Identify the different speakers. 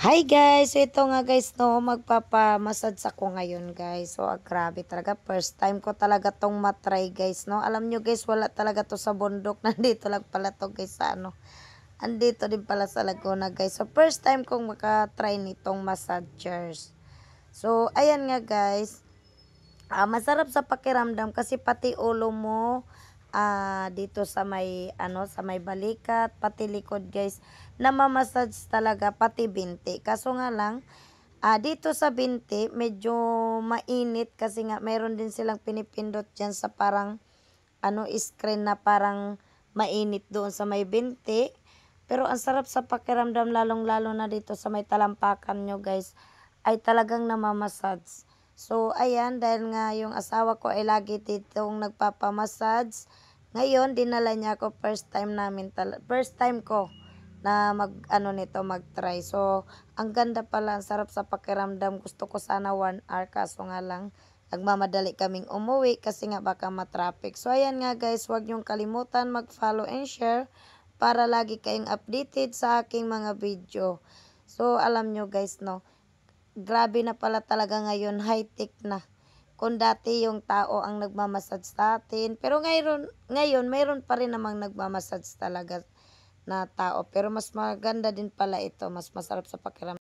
Speaker 1: Hi guys! So ito nga guys no, magpapamassage ako ngayon guys. So grabe talaga, first time ko talaga tong matry guys no. Alam nyo guys, wala talaga to sa bundok. Nandito lang pala to guys sa ano. Andito din pala sa Laguna guys. So first time kong makatry nitong massagers. So ayan nga guys, masarap sa pakiramdam kasi pati ulo mo, dito sa may ano, sa may balikat, pati likod guys, namamassage talaga pati binti. Kaso nga lang, dito sa binti medyo mainit kasi nga mayroon din silang pinipindot diyan sa parang ano, screen na parang mainit doon sa may binti. Pero ang sarap sa pakiramdam, lalong-lalo na dito sa may talampakan nyo guys, ay talagang namamassage. So ayan, dahil nga yung asawa ko ay lagi ditong nagpapamassage, ngayon dinala niya ako, first time ko na mag ano nito, mag-try. So ang ganda pala, ang sarap sa pakiramdam. Gusto ko sana 1 hour, kaso nga lang nagmamadali kaming umuwi kasi nga baka matraffic. So ayan nga guys, huwag niyong kalimutan mag-follow and share para lagi kayong updated sa aking mga video. So alam nyo guys no, grabe na pala talaga ngayon, high-tech na. Kung dati yung tao ang nagmamassage sa atin, pero ngayon mayroon pa rin namang nagmamassage talaga na tao. Pero mas maganda din pala ito, mas masarap sa pakiramdam.